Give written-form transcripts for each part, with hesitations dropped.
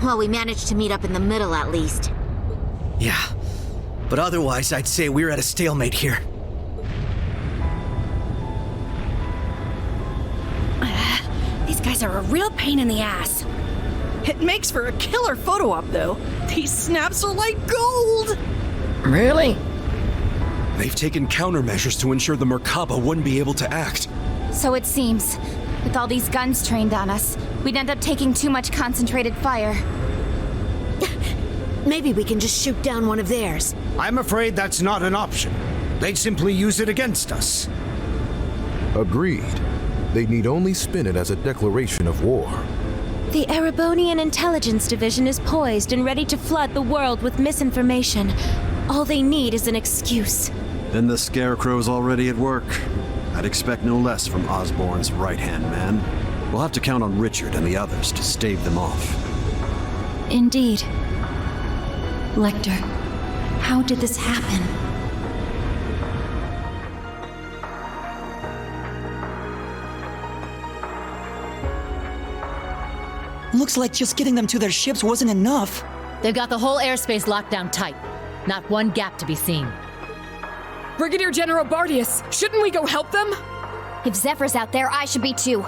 Well, we managed to meet up in the middle at least. Yeah, but otherwise I'd say we're at a stalemate here. These guys are a real pain in the ass. It makes for a killer photo op, though. These snaps are like gold! Really? They've taken countermeasures to ensure the Merkaba wouldn't be able to act. So it seems. With all these guns trained on us, we'd end up taking too much concentrated fire. Maybe we can just shoot down one of theirs. I'm afraid that's not an option. They'd simply use it against us. Agreed. They need only spin it as a declaration of war. The Erebonian Intelligence Division is poised and ready to flood the world with misinformation. All they need is an excuse. Then the Scarecrow's already at work. I'd expect no less from Osborn's right-hand man. We'll have to count on Richard and the others to stave them off. Indeed. Lecter, how did this happen? Looks like just getting them to their ships wasn't enough. They've got the whole airspace locked down tight. Not one gap to be seen. Brigadier General Bardius, shouldn't we go help them? If Zephyr's out there, I should be too.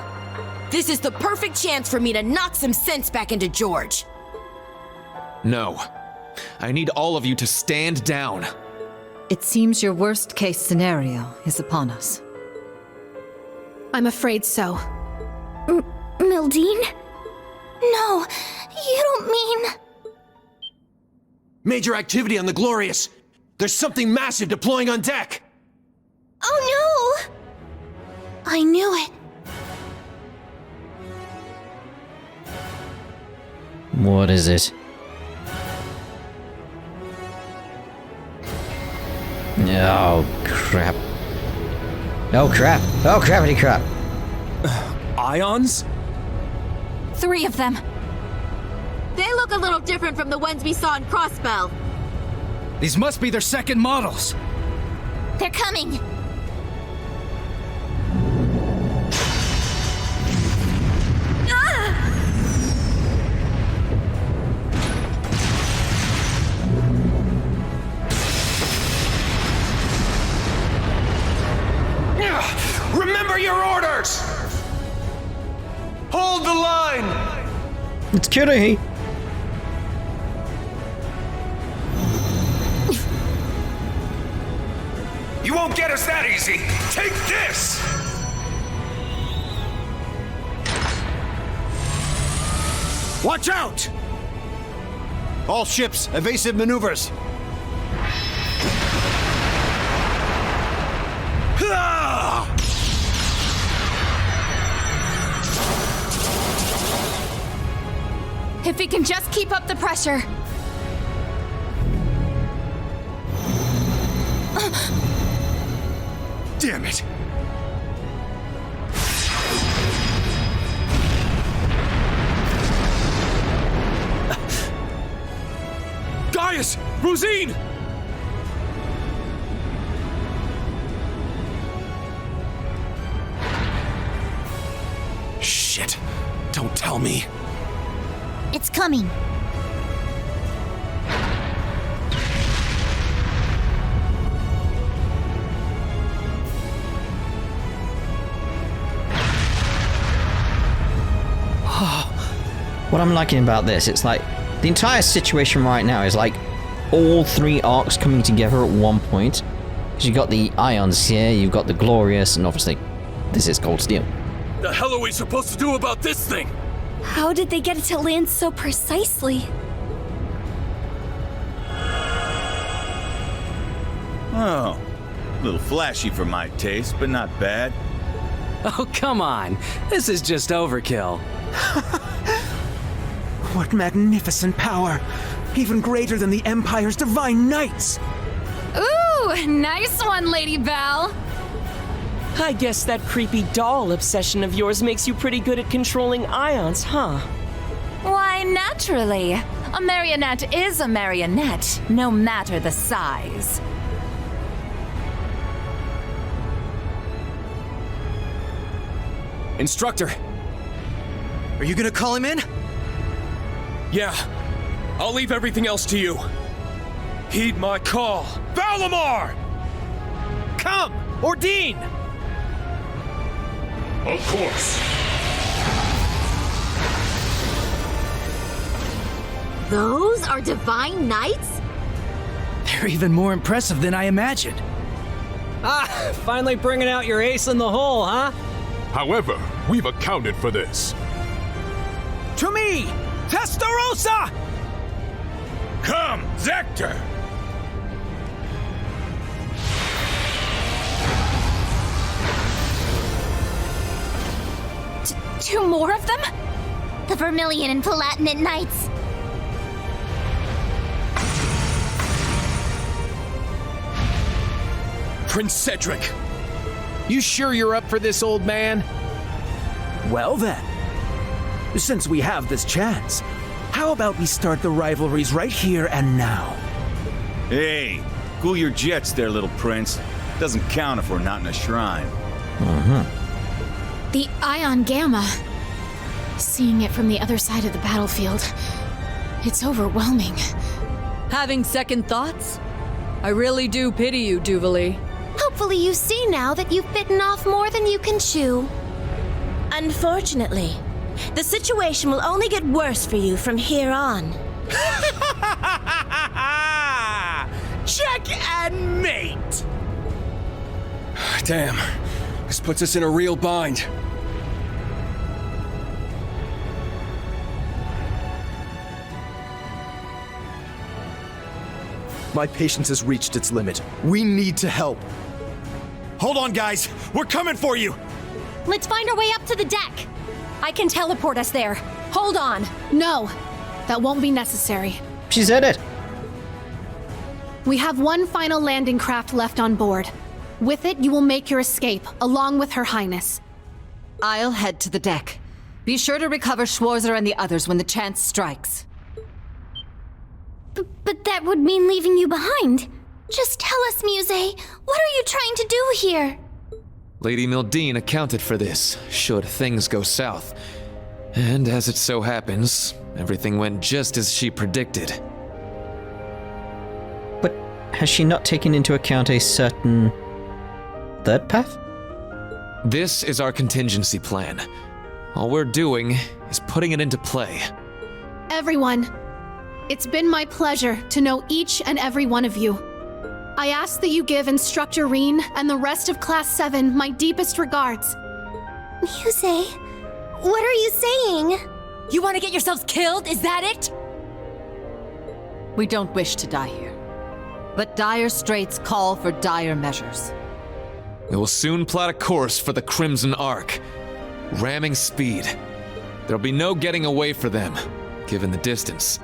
This is the perfect chance for me to knock some sense back into George. No. I need all of you to stand down. It seems your worst-case scenario is upon us. I'm afraid so. Mildine? No, you don't mean... Major activity on the Glorious! There's something massive deploying on deck! Oh no! I knew it. What is it? Oh, crap. Oh, crap. Oh, crappity crap. Ions? 3 of them. They look a little different from the ones we saw in Crossbell. These must be their second models. They're coming. Remember your orders! Hold the line! It's Kirei. You won't get us that easy! Take this! Watch out! All ships, evasive maneuvers. If we can just keep up the pressure. Damn it! Gaius! Rosine! Shit! Don't tell me. It's coming. What I'm liking about this, it's like the entire situation right now is like all 3 arcs coming together at one point. Because you've got the Ions here, you've got the Glorious, and obviously this is Cold Steel. The hell are we supposed to do about this thing? How did they get it to land so precisely? Oh, a little flashy for my taste, but not bad. Oh, come on. This is just overkill. What magnificent power! Even greater than the Empire's divine knights! Ooh, nice one, Lady Belle! I guess that creepy doll obsession of yours makes you pretty good at controlling ions, huh? Why, naturally. A marionette is a marionette, no matter the size. Instructor! Are you gonna call him in? Yeah. I'll leave everything else to you. Heed my call. Valimar! Come! Ordine! Of course. Those are divine knights? They're even more impressive than I imagined. Ah, finally bringing out your ace in the hole, huh? However, we've accounted for this. To me! Testarossa! Come, Zector! Two more of them? The Vermilion and Palatinate Knights. Prince Cedric! You sure you're up for this, old man? Well then, since we have this chance, how about we start the rivalries right here and now? Hey, cool your jets there, little prince. Doesn't count if we're not in a shrine. The Ion Gamma. Seeing it from the other side of the battlefield, it's overwhelming. Having second thoughts? I really do pity you, Duvalie. Hopefully you see now that you've bitten off more than you can chew. Unfortunately, the situation will only get worse for you from here on. Check and mate! Damn. This puts us in a real bind. My patience has reached its limit. We need to help. Hold on, guys. We're coming for you. Let's find our way up to the deck. I can teleport us there. Hold on. No, that won't be necessary. She said it. We have one final landing craft left on board. With it, you will make your escape, along with Her Highness. I'll head to the deck. Be sure to recover Schwarzer and the others when the chance strikes. But that would mean leaving you behind. Just tell us, Muse, what are you trying to do here? Lady Mildine accounted for this, should things go south. And as it so happens, everything went just as she predicted. But has she not taken into account a certain third path? This is our contingency plan. All we're doing is putting it into play. Everyone, it's been my pleasure to know each and every one of you. I ask that you give Instructor Rean and the rest of Class VII my deepest regards. Muse, what are you saying? You want to get yourselves killed? Is that it? We don't wish to die here. But dire straits call for dire measures. We will soon plot a course for the Crimson Arc. Ramming speed. There'll be no getting away for them, given the distance.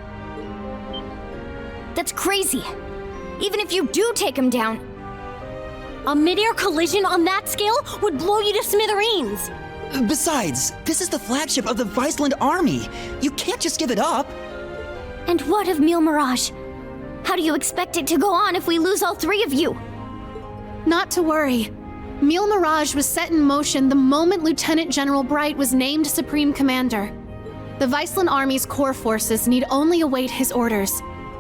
That's crazy. Even if you do take him down, a mid-air collision on that scale would blow you to smithereens. Besides, this is the flagship of the Viceland army. You can't just give it up. And what of Mille Mirage? How do you expect it to go on if we lose all three of you? Not to worry. Mille Mirage was set in motion the moment Lieutenant General Bright was named Supreme Commander. The Viceland Army's core forces need only await his orders,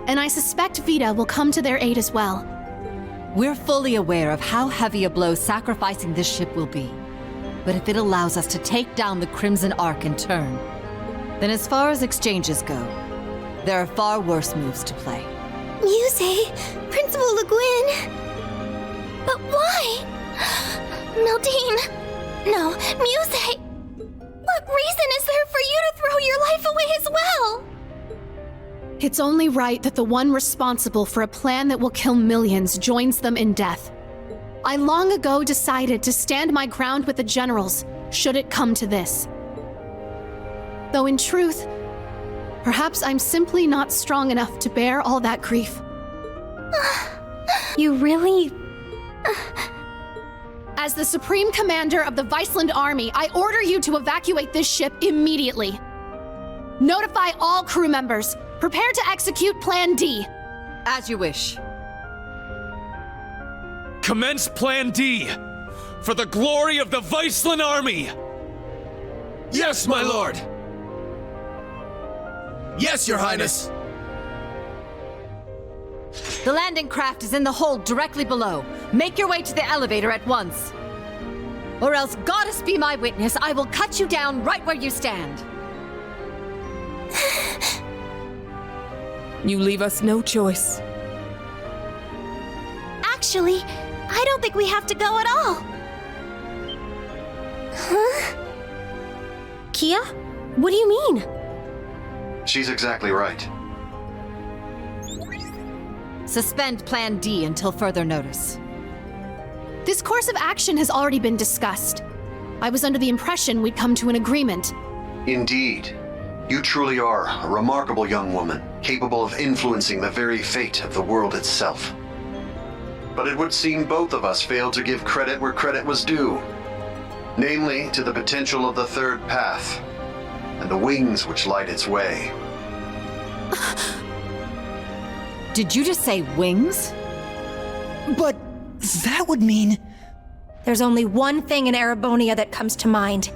and I suspect Vita will come to their aid as well. We're fully aware of how heavy a blow sacrificing this ship will be. But if it allows us to take down the Crimson Arc in turn, then as far as exchanges go, there are far worse moves to play. Muse, Principal Le Guin. But why? Mildine. No, Muse. What reason is there for you to throw your life away as well? It's only right that the one responsible for a plan that will kill millions joins them in death. I long ago decided to stand my ground with the generals, should it come to this. Though in truth, perhaps I'm simply not strong enough to bear all that grief. You really... As the Supreme Commander of the Viceland Army, I order you to evacuate this ship immediately. Notify all crew members. Prepare to execute Plan D. As you wish. Commence Plan D! For the glory of the Viceland Army! Yes, my lord! Yes, Your Highness! The landing craft is in the hold directly below. Make your way to the elevator at once. Or else, goddess be my witness, I will cut you down right where you stand. You leave us no choice. Actually, I don't think we have to go at all. Huh? Kia? What do you mean? She's exactly right. Suspend Plan D until further notice. This course of action has already been discussed. I was under the impression we'd come to an agreement. Indeed. You truly are a remarkable young woman, capable of influencing the very fate of the world itself. But it would seem both of us failed to give credit where credit was due. Namely, to the potential of the third path, and the wings which light its way. Did you just say wings? But that would mean... There's only one thing in Erebonia that comes to mind.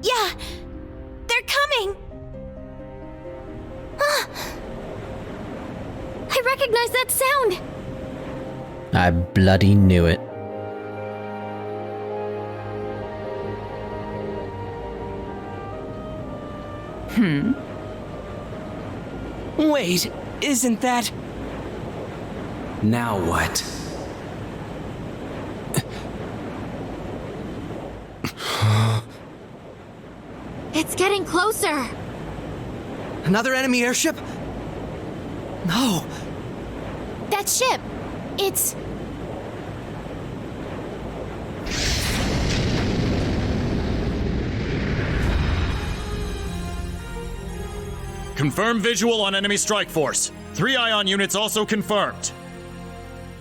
Yeah! They're coming! I recognize that sound! I bloody knew it. Wait, isn't that... Now what? It's getting closer. Another enemy airship? No. That ship, it's... Confirm visual on enemy strike force. 3 ion units also confirmed.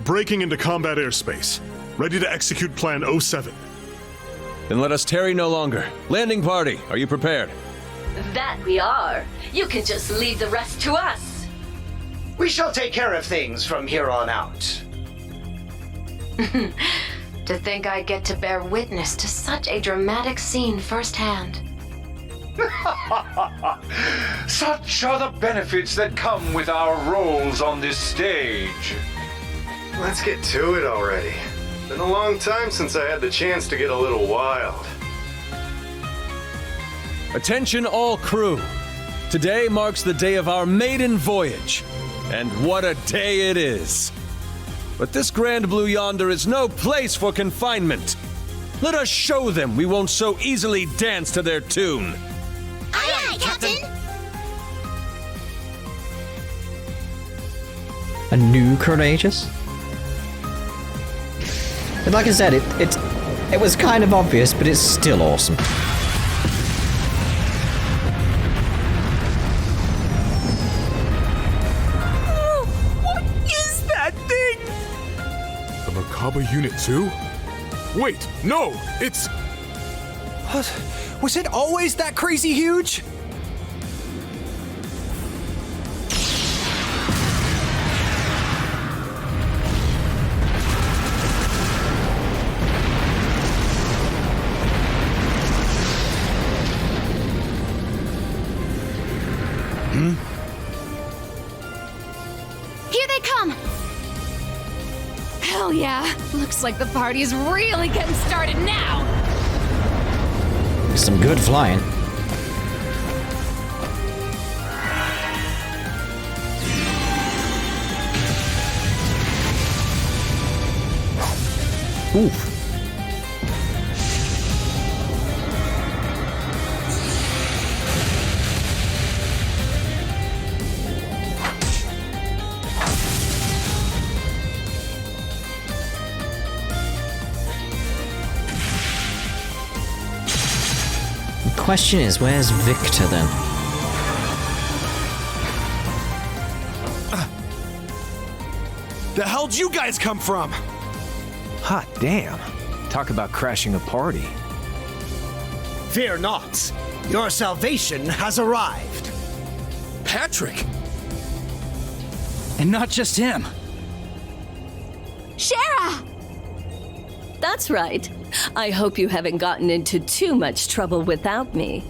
Breaking into combat airspace. Ready to execute Plan 07. Then let us tarry no longer. Landing party, are you prepared? That we are. You can just leave the rest to us. We shall take care of things from here on out. To think I get to bear witness to such a dramatic scene firsthand. Such are the benefits that come with our roles on this stage. Let's get to it already. Been a long time since I had the chance to get a little wild. Attention all crew. Today marks the day of our maiden voyage. And what a day it is. But this Grand Blue yonder is no place for confinement. Let us show them we won't so easily dance to their tune. Aye, aye, Captain! A new courageous? But like I said, it was kind of obvious, but it's still awesome. What is that thing? The Merkaba Unit 2? Wait, no, it's... What? Was it always that crazy huge? Here they come! Hell yeah! Looks like the party's really getting started now! Some good flying. Oof. Question is, where's Victor then? The hell'd you guys come from? Hot damn. Talk about crashing a party. Fear not. Your salvation has arrived. Patrick! And not just him. Shara! That's right. I hope you haven't gotten into too much trouble without me.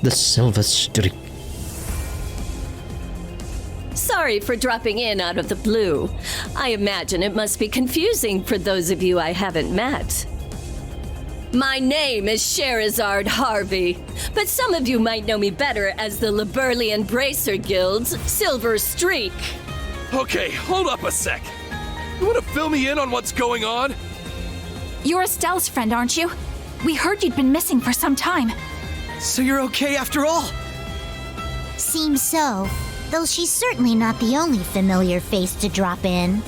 The silver streak. Sorry for dropping in out of the blue. I imagine it must be confusing for those of you I haven't met. My name is Sherazard Harvey, but some of you might know me better as the Liberlian Bracer Guild's Silver Streak. Okay, hold up a sec. You want to fill me in on what's going on? You're Estelle's friend, aren't you? We heard you'd been missing for some time. So you're okay after all? Seems so. Though she's certainly not the only familiar face to drop in.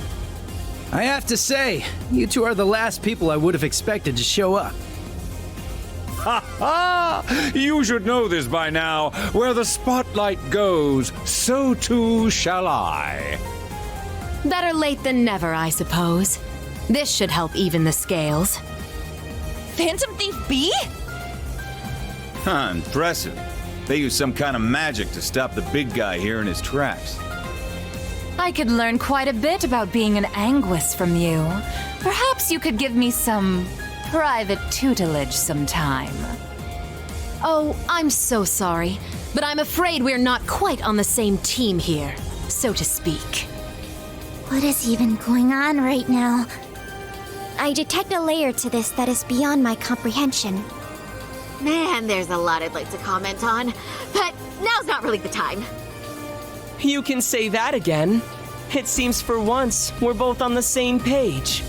I have to say, you two are the last people I would have expected to show up. Ha ha! You should know this by now. Where the spotlight goes, so too shall I. Better late than never, I suppose. This should help even the scales. Phantom Thief B? Huh, impressive. They use some kind of magic to stop the big guy here in his tracks. I could learn quite a bit about being an Anguis from you. Perhaps you could give me some private tutelage sometime. Oh, I'm so sorry, but I'm afraid we're not quite on the same team here, so to speak. What is even going on right now? I detect a layer to this that is beyond my comprehension. Man, there's a lot I'd like to comment on, but now's not really the time. You can say that again. It seems for once we're both on the same page.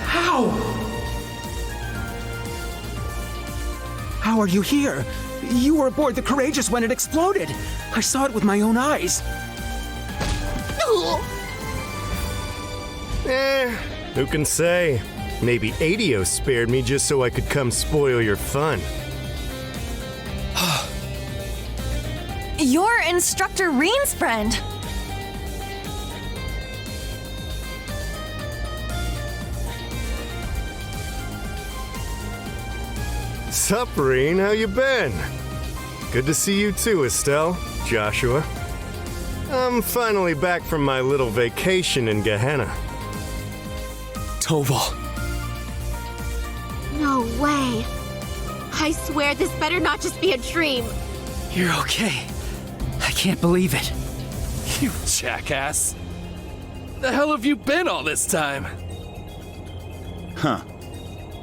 How? How are you here? You were aboard the Courageous when it exploded. I saw it with my own eyes. Who can say? Maybe Adios spared me just so I could come spoil your fun. You're Instructor Rean's friend. Sup, Rean? How you been? Good to see you too, Estelle, Joshua. I'm finally back from my little vacation in Gehenna. Toval. No way. I swear this better not just be a dream. You're okay. I can't believe it. You jackass. The hell have you been all this time? Huh.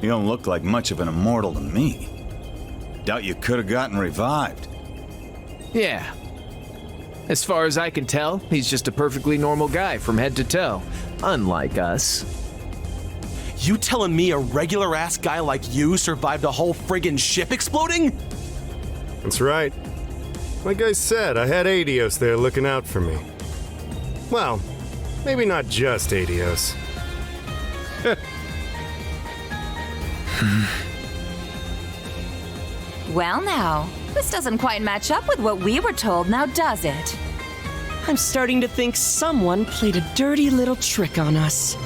You don't look like much of an immortal to me. Doubt you could have gotten revived. Yeah. As far as I can tell, he's just a perfectly normal guy from head to toe. Unlike us. You telling me a regular-ass guy like you survived a whole friggin' ship exploding? That's right. Like I said, I had Adios there looking out for me. Well, maybe not just Adios. Well now, this doesn't quite match up with what we were told, now does it? I'm starting to think someone played a dirty little trick on us.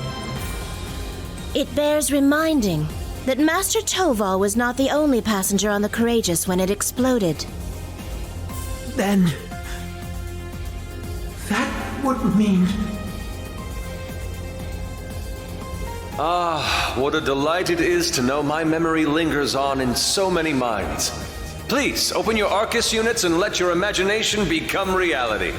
It bears reminding that Master Toval was not the only passenger on the Courageous when it exploded. Then... that would mean... Ah, what a delight it is to know my memory lingers on in so many minds. Please, open your Arcus units and let your imagination become reality.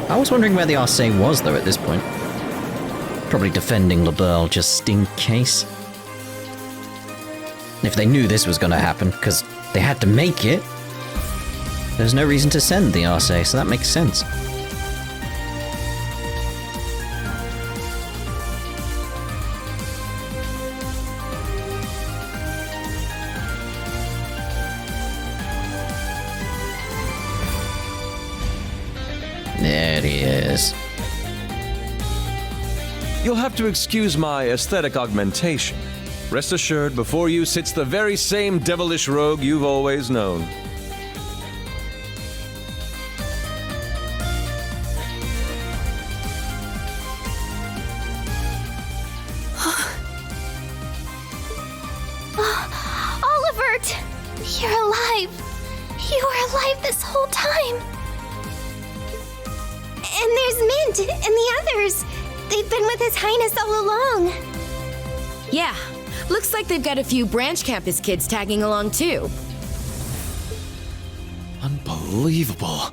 I was wondering where the Arcee was, though, at this point. Probably defending LeBeurle just in case. If they knew this was going to happen, because they had to make it, there's no reason to send the Arcee, so that makes sense. this. You'll have to excuse my aesthetic augmentation. Rest assured, before you sits the very same devilish rogue you've always known. Olivert! You're alive! You were alive this whole time! And there's Mint and the others! They've been with His Highness all along! Yeah, looks like they've got a few branch campus kids tagging along too. Unbelievable.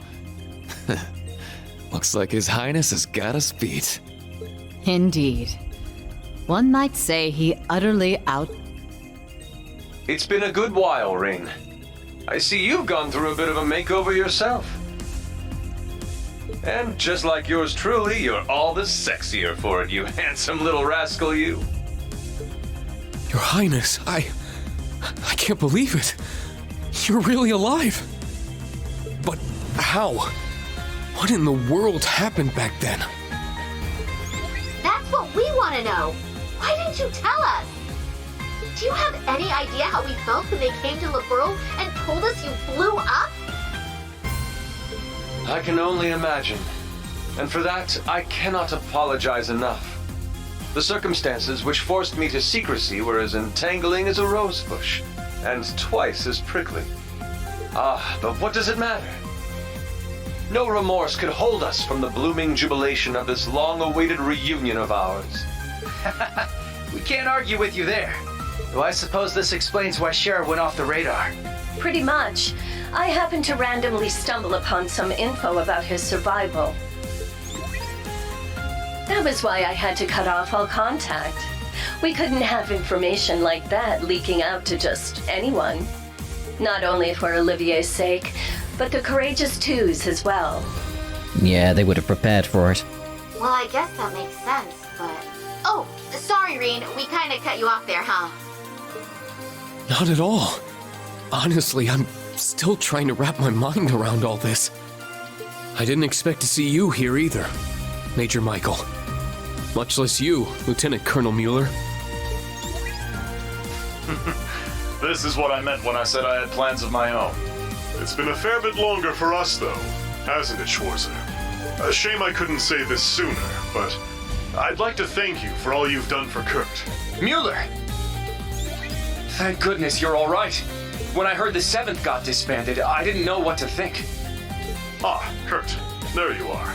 Looks like His Highness has got us beat. Indeed. One might say he utterly out... It's been a good while, Rean. I see you've gone through a bit of a makeover yourself. And just like yours truly, you're all the sexier for it, you handsome little rascal, you. Your Highness, I can't believe it. You're really alive. But how? What in the world happened back then? That's what we want to know. Why didn't you tell us? Do you have any idea how we felt when they came to Liberl and told us you blew up? I can only imagine. And for that, I cannot apologize enough. The circumstances which forced me to secrecy were as entangling as a rose bush, and twice as prickly. Ah, but what does it matter? No remorse could hold us from the blooming jubilation of this long-awaited reunion of ours. We can't argue with you there. Though I suppose this explains why Sheriff went off the radar. Pretty much. I happened to randomly stumble upon some info about his survival. That was why I had to cut off all contact. We couldn't have information like that leaking out to just anyone. Not only for Olivier's sake, but the Courageous Two's as well. Yeah, they would have prepared for it. Well, I guess that makes sense, but... Oh, sorry, Rean. We kind of cut you off there, huh? Not at all. Honestly, I'm still trying to wrap my mind around all this. I didn't expect to see you here either, Major Michael. Much less you, Lieutenant Colonel Mueller. This is what I meant when I said I had plans of my own. It's been a fair bit longer for us, though, hasn't it, Schwarzer? A shame I couldn't say this sooner, but I'd like to thank you for all you've done for Kurt. Mueller! Thank goodness you're all right. When I heard the 7th got disbanded, I didn't know what to think. Ah, Kurt, there you are.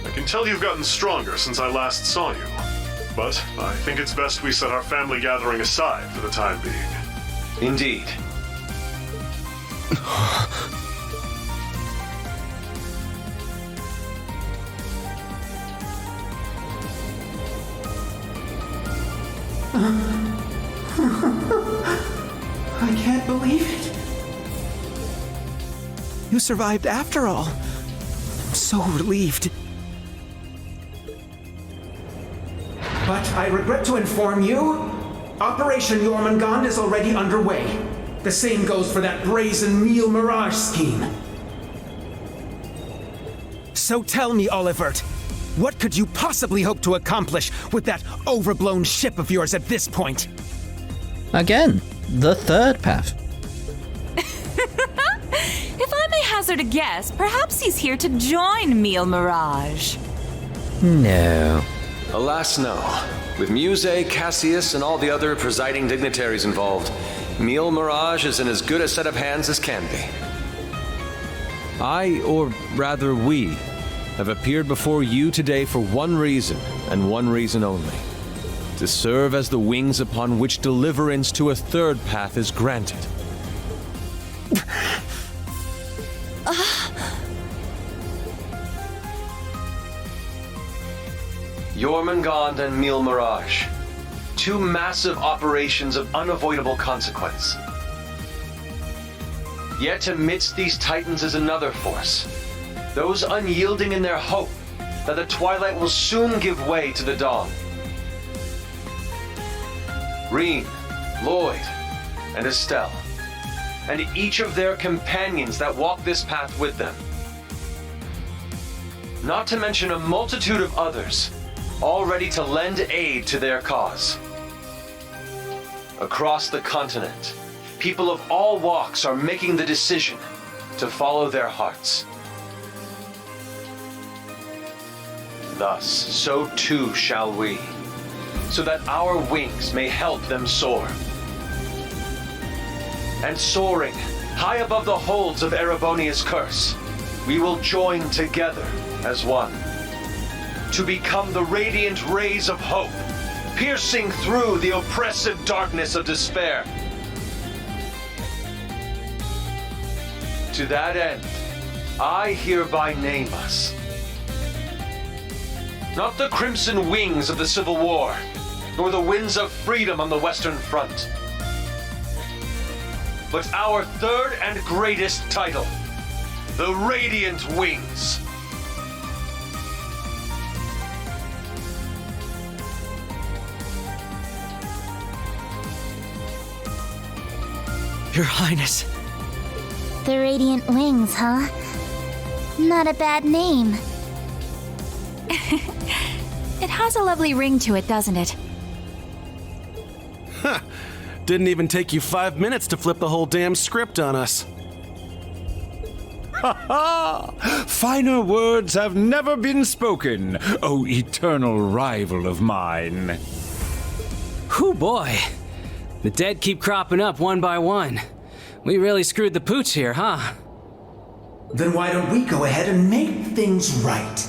I can tell you've gotten stronger since I last saw you. But I think it's best we set our family gathering aside for the time being. Indeed. I can't believe it. You survived after all. I'm so relieved. But I regret to inform you, Operation Jormungand is already underway. The same goes for that brazen Meal Mirage scheme. So tell me, Olivert, what could you possibly hope to accomplish with that overblown ship of yours at this point? Again, the third path. If I may hazard a guess, perhaps he's here to join Meal Mirage. No. Alas, no. With Muse, Cassius, and all the other presiding dignitaries involved, Meal Mirage is in as good a set of hands as can be. I, or rather we, have appeared before you today for one reason, and one reason only. To serve as the wings upon which deliverance to a third path is granted. Jormungand and Meal Mirage. Two massive operations of unavoidable consequence. Yet amidst these titans is another force. Those unyielding in their hope that the twilight will soon give way to the dawn. Rean, Lloyd, and Estelle, and each of their companions that walk this path with them. not to mention a multitude of others, all ready to lend aid to their cause. Across the continent, people of all walks are making the decision to follow their hearts. Thus, so too shall we, so that our wings may help them soar. And soaring high above the holds of Erebonia's curse, we will join together as one, to become the radiant rays of hope, piercing through the oppressive darkness of despair. To that end, I hereby name us. Not the crimson wings of the Civil War, nor the winds of freedom on the Western Front, but our third and greatest title, the Radiant Wings. Your Highness. The Radiant Wings, huh? Not a bad name. It has a lovely ring to it, doesn't it? Huh. Didn't even take you 5 minutes to flip the whole damn script on us. Ha ha! Finer words have never been spoken, O eternal rival of mine. Whew, boy. The dead keep cropping up one by one. We really screwed the pooch here, huh? Then why don't we go ahead and make things right?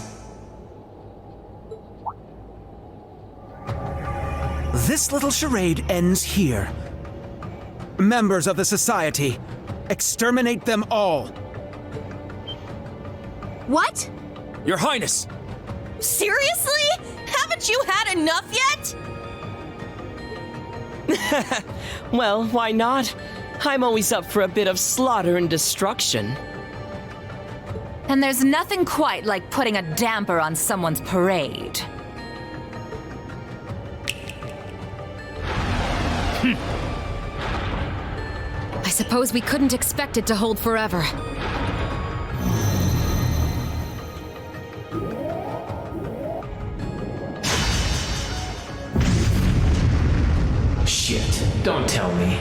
This little charade ends here. Members of the Society, exterminate them all. What? Your Highness! Seriously? Haven't you had enough yet? Well, why not? I'm always up for a bit of slaughter and destruction. And there's nothing quite like putting a damper on someone's parade. I suppose we couldn't expect it to hold forever. Shit, don't tell me.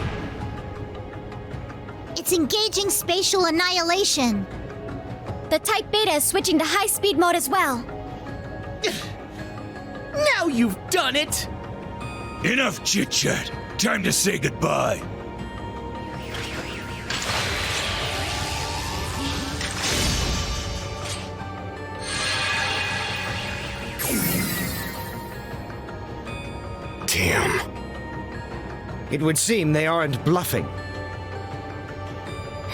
It's engaging spatial annihilation. The Type Beta is switching to high-speed mode as well. Now you've done it! Enough chit-chat. Time to say goodbye. Damn. It would seem they aren't bluffing.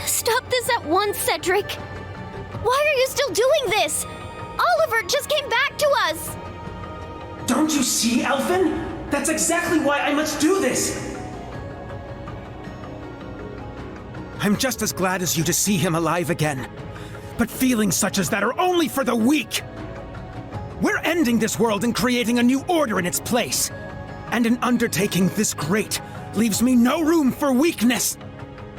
Stop this at once, Cedric. Why are you still doing this? Oliver just came back to us. Don't you see, Elfin? That's exactly why I must do this! I'm just as glad as you to see him alive again. But feelings such as that are only for the weak! We're ending this world and creating a new order in its place. And an undertaking this great leaves me no room for weakness.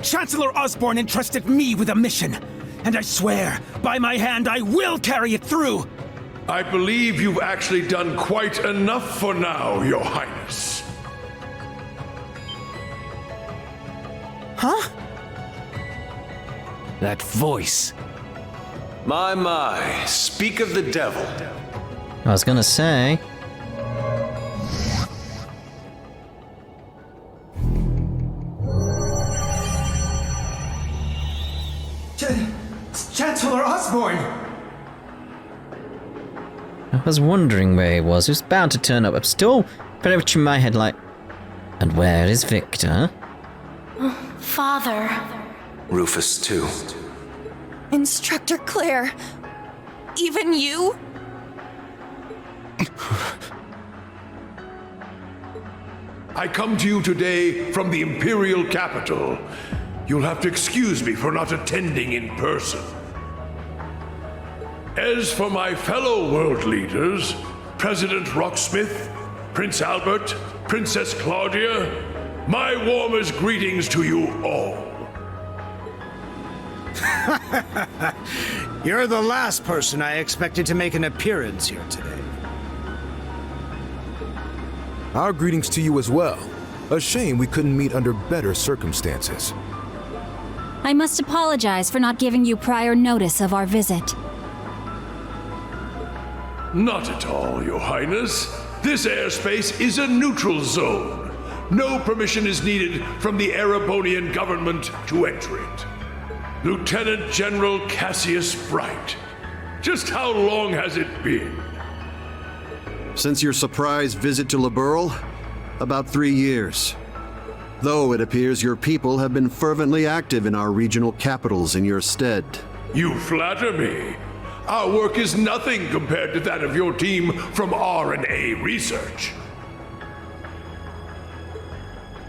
Chancellor Osborne entrusted me with a mission, and I swear, by my hand, I will carry it through. I believe you've actually done quite enough for now, Your Highness. Huh? That voice. My, speak of the devil. I was gonna say. Chancellor Osborne! I was wondering where he was. He was bound to turn up. I'm still very much in my head like, and where is Victor? Father. Rufus, too. Instructor Claire, even you? I come to you today from the Imperial capital. You'll have to excuse me for not attending in person. As for my fellow world leaders, President Rocksmith, Prince Albert, Princess Claudia, my warmest greetings to you all. You're the last person I expected to make an appearance here today. Our greetings to you as well. A shame we couldn't meet under better circumstances. I must apologize for not giving you prior notice of our visit. Not at all, Your Highness. This airspace is a neutral zone. No permission is needed from the Erebonian government to enter it. Lieutenant General Cassius Bright. Just how long has it been? Since your surprise visit to Liberl? About 3 years. Though it appears your people have been fervently active in our regional capitals in your stead. You flatter me. Our work is nothing compared to that of your team from R&A Research.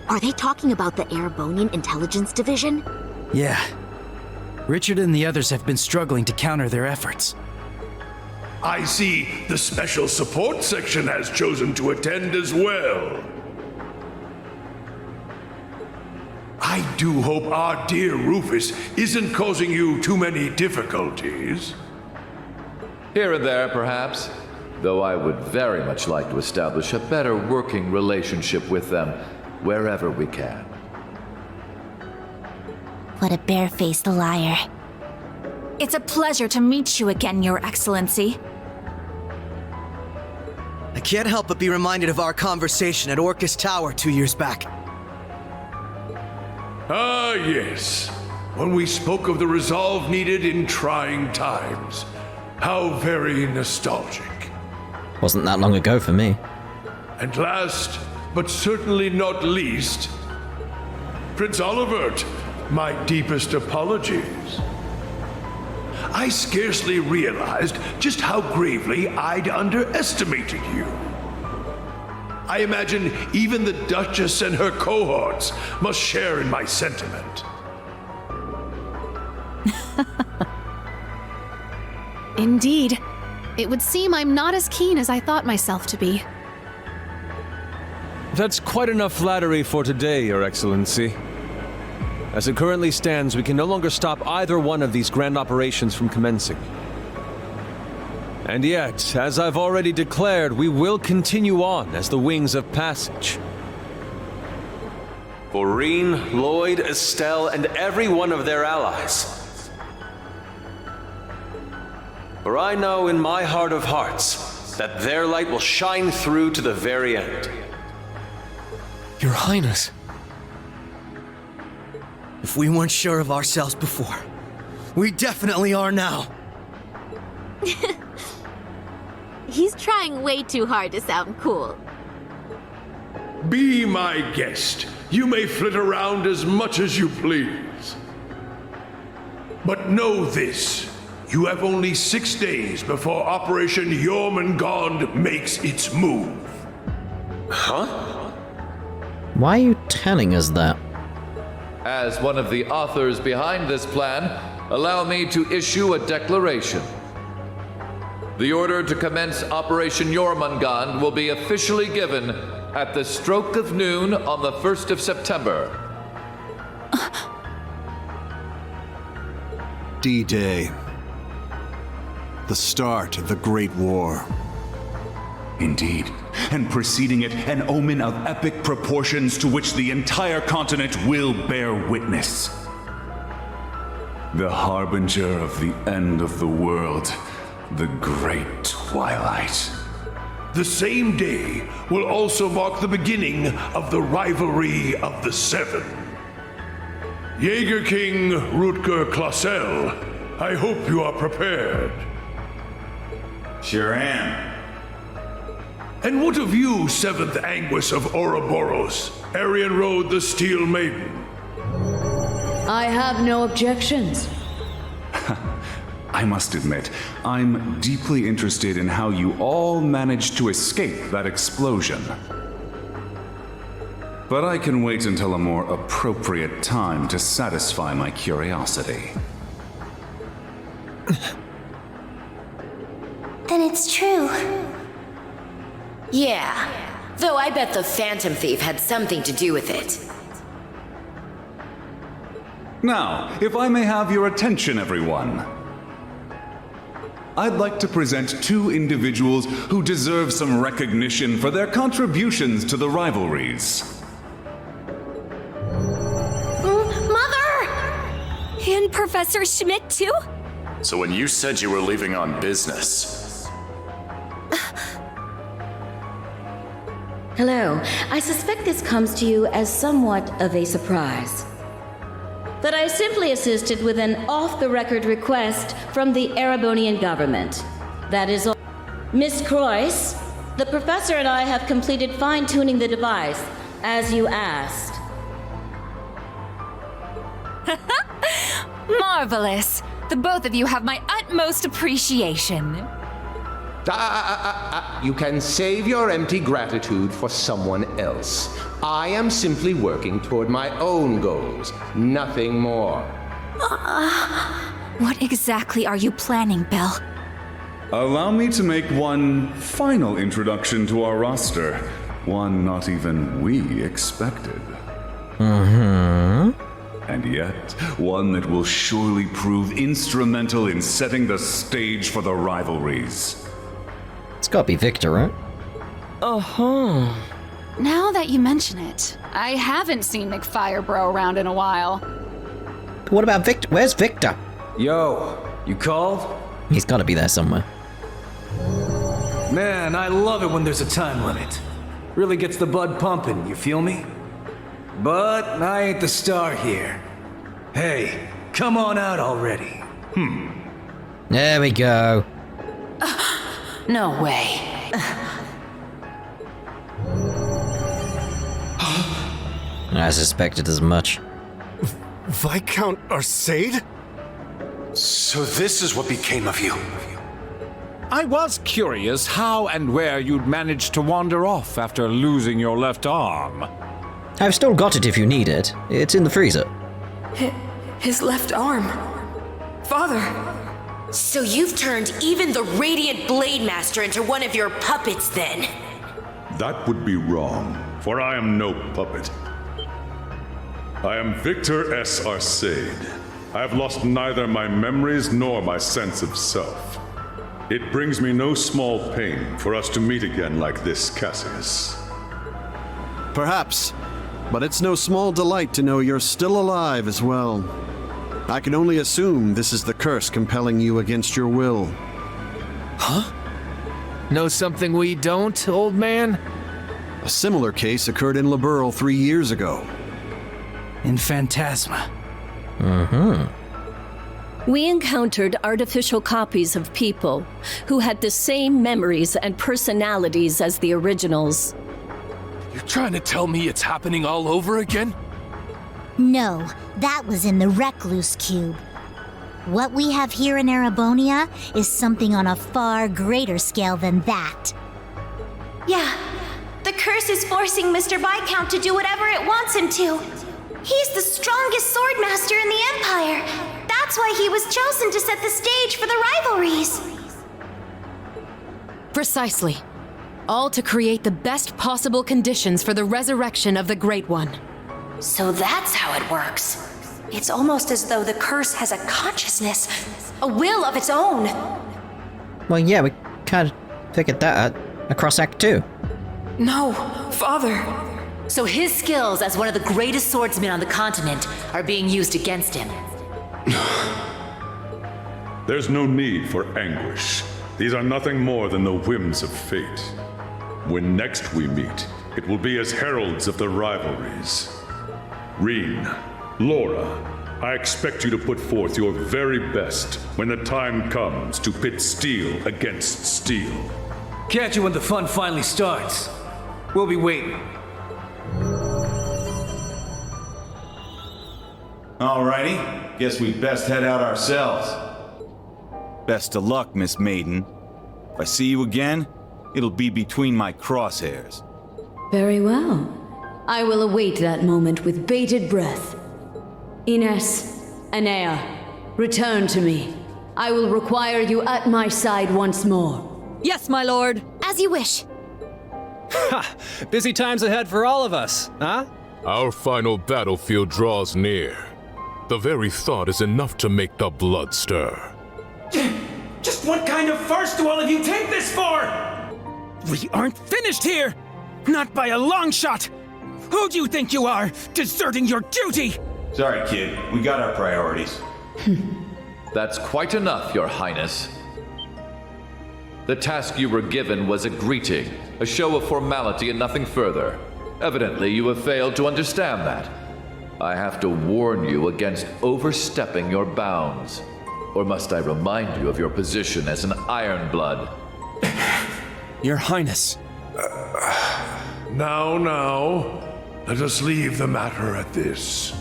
Are they talking about the Erebonian Intelligence Division? Yeah. Richard and the others have been struggling to counter their efforts. I see the Special Support Section has chosen to attend as well. I do hope our dear Rufus isn't causing you too many difficulties. Here and there, perhaps. Though I would very much like to establish a better working relationship with them wherever we can. What a barefaced liar. It's a pleasure to meet you again, Your Excellency. I can't help but be reminded of our conversation at Orcus Tower 2 years back. Ah, yes. When we spoke of the resolve needed in trying times. How very nostalgic. Wasn't that long ago for me. And last, but certainly not least, Prince Olivert, my deepest apologies. I scarcely realized just how gravely I'd underestimated you. I imagine even the Duchess and her cohorts must share in my sentiment. Indeed. It would seem I'm not as keen as I thought myself to be. That's quite enough flattery for today, Your Excellency. As it currently stands, we can no longer stop either one of these grand operations from commencing. And yet, as I've already declared, we will continue on as the Wings of Passage. For Rean, Lloyd, Estelle, and every one of their allies. For I know in my heart of hearts that their light will shine through to the very end. Your Highness. If we weren't sure of ourselves before, we definitely are now. He's trying way too hard to sound cool. Be my guest. You may flit around as much as you please. But know this. You have only 6 days before Operation Jormungand makes its move. Huh? Why are you telling us that? As one of the authors behind this plan, allow me to issue a declaration. The order to commence Operation Jormungand will be officially given at the stroke of noon on the 1st of September. D-Day. The start of the Great War. Indeed, and preceding it, an omen of epic proportions to which the entire continent will bear witness. The harbinger of the end of the world, the Great Twilight. The same day will also mark the beginning of the rivalry of the Seven. Jaeger King Rutger Clausel, I hope you are prepared. Sure am. And what of you, 7th Anguis of Ouroboros, Arian Road the Steel Maiden? I have no objections. I must admit, I'm deeply interested in how you all managed to escape that explosion. But I can wait until a more appropriate time to satisfy my curiosity. Then it's true. Yeah, though I bet the Phantom Thief had something to do with it. Now, if I may have your attention, everyone. I'd like to present two individuals who deserve some recognition for their contributions to the rivalries. Mother! And Professor Schmidt, too? So when you said you were leaving on business... Hello. I suspect this comes to you as somewhat of a surprise. That I simply assisted with an off-the-record request from the Erebonian government. That is all. Miss Croyce, the professor and I have completed fine-tuning the device, as you asked. Marvelous. The both of you have my utmost appreciation. You can save your empty gratitude for someone else. I am simply working toward my own goals, nothing more. What exactly are you planning, Belle? Allow me to make one final introduction to our roster. One not even we expected. And yet, one that will surely prove instrumental in setting the stage for the rivalries. It's gotta be Victor, right? Now that you mention it, I haven't seen McFirebro around in a while. What about Victor? Where's Victor? Yo, you called? He's gotta be there somewhere. Man, I love it when there's a time limit. Really gets the blood pumping, you feel me? But I ain't the star here. Hey, come on out already. There we go. No way. I suspected as much. Viscount Arcade? So this is what became of you. I was curious how and where you'd managed to wander off after losing your left arm. I've still got it if you need it. It's in the freezer. His left arm. Father. So you've turned even the Radiant Blade Master into one of your puppets, then? That would be wrong, for I am no puppet. I am Victor S. Arcade. I have lost neither my memories nor my sense of self. It brings me no small pain for us to meet again like this, Cassius. Perhaps, but it's no small delight to know you're still alive as well. I can only assume this is the curse compelling you against your will. Huh? Know something we don't, old man? A similar case occurred in Liberl 3 years ago. In Phantasma. We encountered artificial copies of people who had the same memories and personalities as the originals. You're trying to tell me it's happening all over again? No, that was in the Recluse Cube. What we have here in Erebonia is something on a far greater scale than that. Yeah, the curse is forcing Mr. Viscount to do whatever it wants him to. He's the strongest swordmaster in the Empire. That's why he was chosen to set the stage for the rivalries. Precisely. All to create the best possible conditions for the resurrection of the Great One. So that's how it works. It's almost as though the curse has a consciousness, a will of its own. Well, yeah, we kind of figured that out across Act 2. No, Father. So his skills as one of the greatest swordsmen on the continent are being used against him. There's no need for anguish. These are nothing more than the whims of fate. When next we meet, it will be as heralds of the rivalries. Rean, Laura, I expect you to put forth your very best when the time comes to pit steel against steel. Catch you when the fun finally starts. We'll be waiting. Alrighty, guess we'd best head out ourselves. Best of luck, Miss Maiden. If I see you again, it'll be between my crosshairs. Very well. I will await that moment with bated breath. Ines, Anea, return to me. I will require you at my side once more. Yes, my lord. As you wish. Ha! Busy times ahead for all of us, huh? Our final battlefield draws near. The very thought is enough to make the blood stir. Just what kind of farce do all of you take this for? We aren't finished here! Not by a long shot! Who do you think you are, deserting your duty? Sorry, kid. We got our priorities. That's quite enough, Your Highness. The task you were given was a greeting, a show of formality and nothing further. Evidently, you have failed to understand that. I have to warn you against overstepping your bounds. Or must I remind you of your position as an Ironblood? Your Highness. Now, let us leave the matter at this.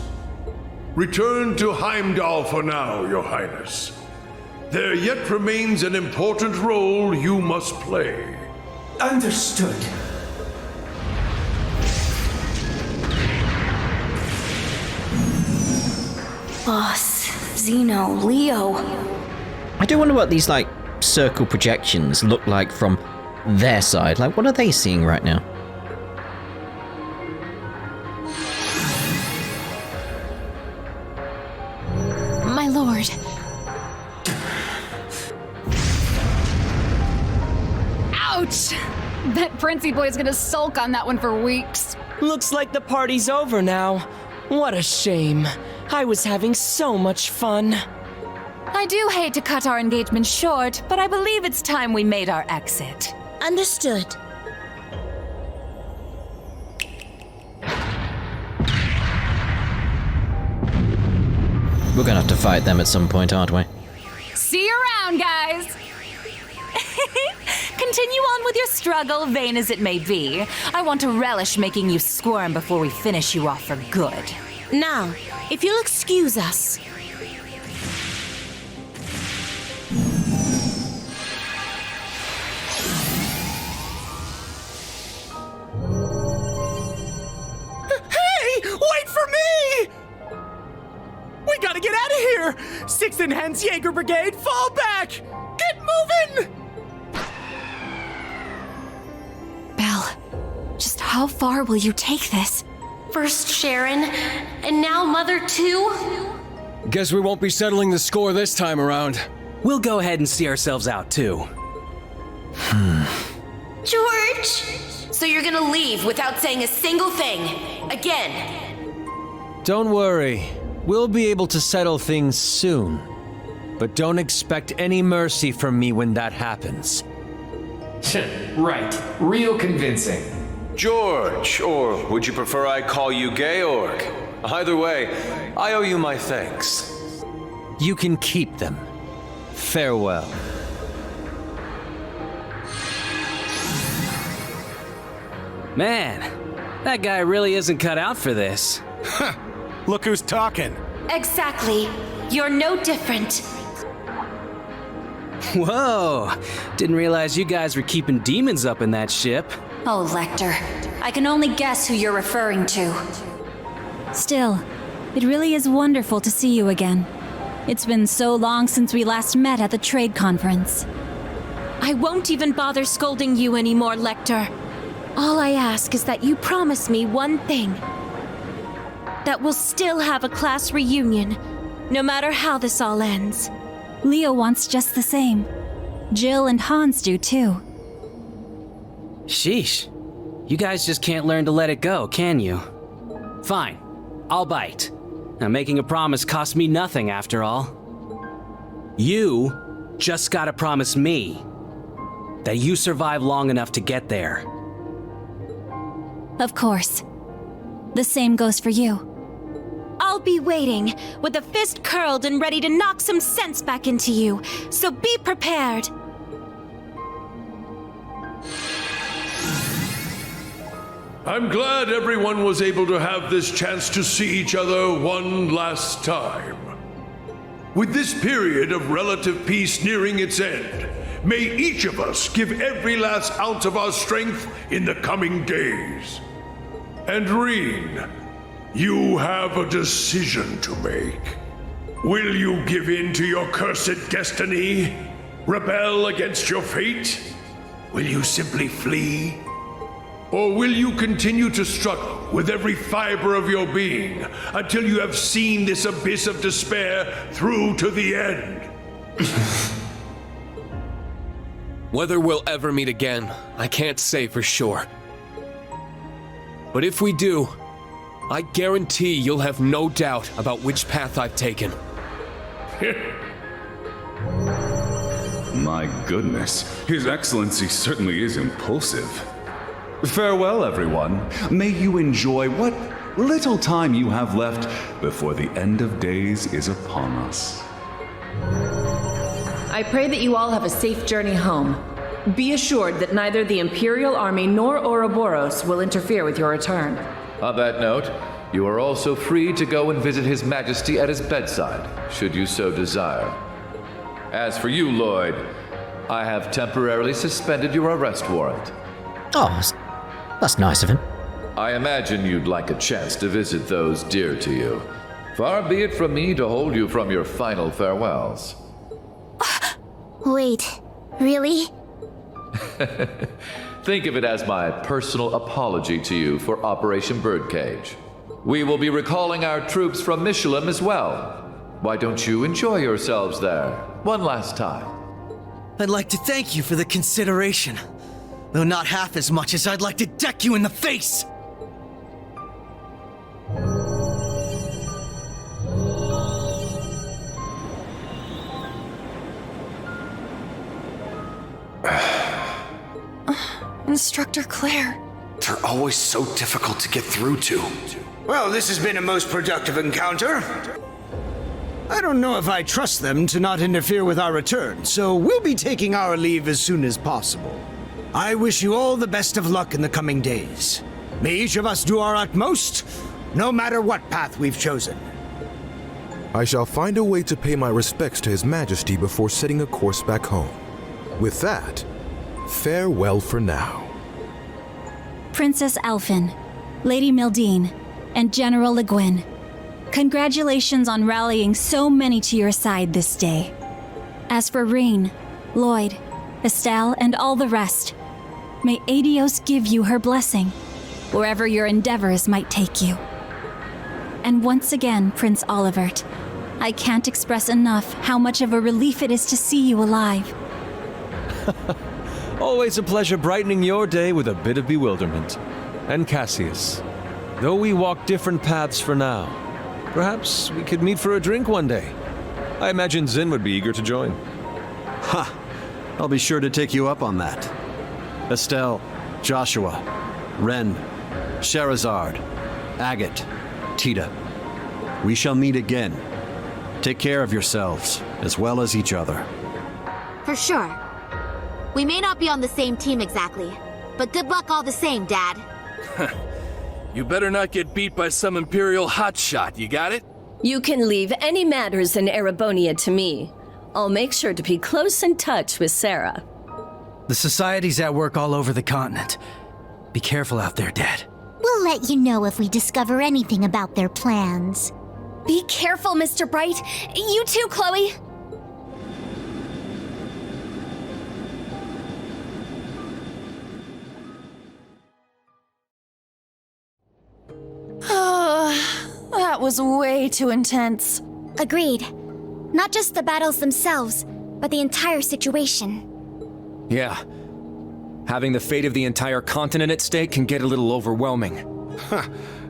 Return to Heimdall for now, Your Highness. There yet remains an important role you must play. Understood. Boss, Zeno, Leo. I do wonder what these, like, circle projections look like from their side. Like, what are they seeing right now? My lord. Ouch! That Princey boy's gonna sulk on that one for weeks. Looks like the party's over now. What a shame. I was having so much fun. I do hate to cut our engagement short, but I believe it's time we made our exit. Understood. We're gonna have to fight them at some point, aren't we? See you around, guys! Continue on with your struggle, vain as it may be. I want to relish making you squirm before we finish you off for good. Now, if you'll excuse us. Hey! Wait for me! We gotta get out of here! 6th Enhanced Jaeger Brigade, fall back! Get moving! Belle, just how far will you take this? First Sharon, and now Mother too? Guess we won't be settling the score this time around. We'll go ahead and see ourselves out, too. George! So you're gonna leave without saying a single thing? Again? Don't worry. We'll be able to settle things soon. But don't expect any mercy from me when that happens. Right. Real convincing. George, or would you prefer I call you Georg? Either way, I owe you my thanks. You can keep them. Farewell. Man, that guy really isn't cut out for this. Look who's talking. Exactly. You're no different. Whoa, didn't realize you guys were keeping demons up in that ship. Oh, Lecter, I can only guess who you're referring to. Still, it really is wonderful to see you again. It's been so long since we last met at the trade conference. I won't even bother scolding you anymore, Lecter. All I ask is that you promise me one thing. That we'll still have a class reunion, no matter how this all ends. Leo wants just the same. Jill and Hans do too. Sheesh. You guys just can't learn to let it go, can you? Fine. I'll bite. Now, making a promise costs me nothing, after all. You just gotta promise me that you survive long enough to get there. Of course. The same goes for you. I'll be waiting, with a fist curled and ready to knock some sense back into you, so be prepared. I'm glad everyone was able to have this chance to see each other one last time. With this period of relative peace nearing its end, may each of us give every last ounce of our strength in the coming days. And Rean, you have a decision to make. Will you give in to your cursed destiny? Rebel against your fate? Will you simply flee? Or will you continue to struggle with every fiber of your being until you have seen this abyss of despair through to the end? Whether we'll ever meet again, I can't say for sure. But if we do, I guarantee you'll have no doubt about which path I've taken. My goodness, His Excellency certainly is impulsive. Farewell, everyone. May you enjoy what little time you have left before the end of days is upon us. I pray that you all have a safe journey home. Be assured that neither the Imperial Army nor Ouroboros will interfere with your return. On that note, you are also free to go and visit His Majesty at his bedside, should you so desire. As for you, Lloyd, I have temporarily suspended your arrest warrant. Oh, that's nice of him. I imagine you'd like a chance to visit those dear to you. Far be it from me to hold you from your final farewells. Wait, really? Think of it as my personal apology to you for Operation Birdcage. We will be recalling our troops from Michelin as well. Why don't you enjoy yourselves there one last time? I'd like to thank you for the consideration, though not half as much as I'd like to deck you in the face! Instructor Claire. They're always so difficult to get through to. Well, this has been a most productive encounter. I don't know if I trust them to not interfere with our return, so we'll be taking our leave as soon as possible. I wish you all the best of luck in the coming days. May each of us do our utmost, no matter what path we've chosen. I shall find a way to pay my respects to His Majesty before setting a course back home. With that, farewell for now. Princess Alphen, Lady Mildine, and General Le Guin, congratulations on rallying so many to your side this day. As for Rean, Lloyd, Estelle, and all the rest, may Adios give you her blessing, wherever your endeavors might take you. And once again, Prince Olivert, I can't express enough how much of a relief it is to see you alive. Always a pleasure brightening your day with a bit of bewilderment. And Cassius, though we walk different paths for now, perhaps we could meet for a drink one day. I imagine Zin would be eager to join. Ha! I'll be sure to take you up on that. Estelle, Joshua, Ren, Sherazard, Agate, Tita. We shall meet again. Take care of yourselves, as well as each other. For sure. We may not be on the same team exactly, but good luck all the same, Dad. You better not get beat by some Imperial hotshot, you got it? You can leave any matters in Erebonia to me. I'll make sure to be close in touch with Sarah. The Society's at work all over the continent. Be careful out there, Dad. We'll let you know if we discover anything about their plans. Be careful, Mr. Bright. You too, Chloe. That was way too intense. Agreed. Not just the battles themselves, but the entire situation. Yeah. Having the fate of the entire continent at stake can get a little overwhelming. Huh.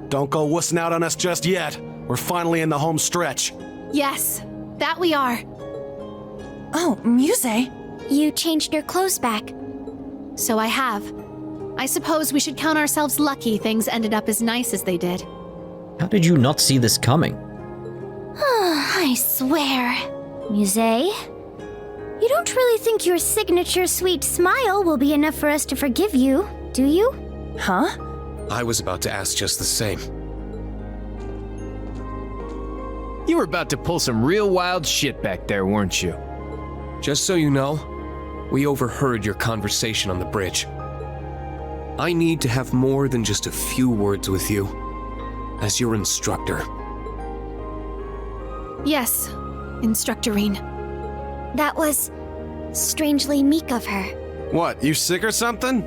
Don't go wussing out on us just yet. We're finally in the home stretch. Yes, that we are. Oh, Muse. You changed your clothes back. So I have. I suppose we should count ourselves lucky things ended up as nice as they did. How did you not see this coming? I swear. Muse, you don't really think your signature sweet smile will be enough for us to forgive you, do you? Huh? I was about to ask just the same. You were about to pull some real wild shit back there, weren't you? Just so you know, we overheard your conversation on the bridge. I need to have more than just a few words with you, as your instructor. Yes, Instructor Rean. That was strangely meek of her. What, you sick or something?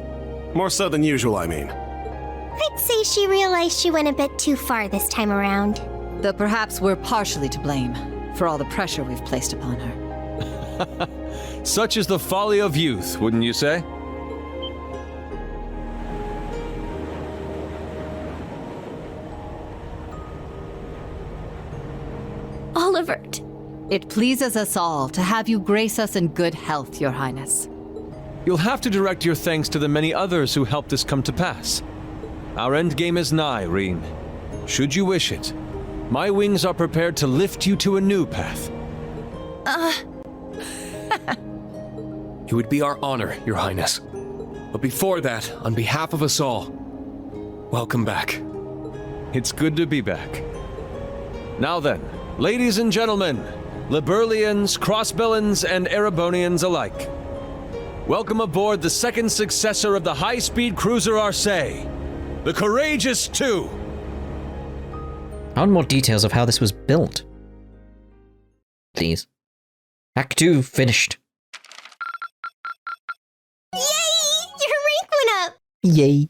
More so than usual, I mean. I'd say she realized she went a bit too far this time around. Though perhaps we're partially to blame for all the pressure we've placed upon her. Such is the folly of youth, wouldn't you say? Oliver. It pleases us all to have you grace us in good health, Your Highness. You'll have to direct your thanks to the many others who helped this come to pass. Our endgame is nigh, Rean. Should you wish it, my wings are prepared to lift you to a new path. It would be our honor, Your Highness. But before that, on behalf of us all, welcome back. It's good to be back. Now then, ladies and gentlemen, Liberlians, Crossbellans, and Erebonians alike, welcome aboard the second successor of the high-speed cruiser Arcee, the Courageous II. I want more details of how this was built. Please. Act 2 finished. Yay! Your rank went up! Yay.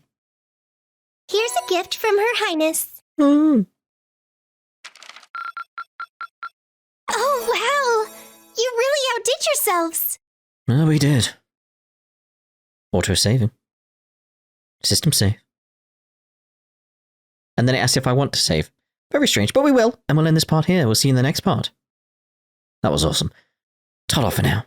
Here's a gift from Her Highness. Oh, wow! You really outdid yourselves! Well, we did. Auto-saving. System save. And then it asks if I want to save. Very strange, but we will. And we'll end this part here. We'll see you in the next part. That was awesome. Ta-ra for now.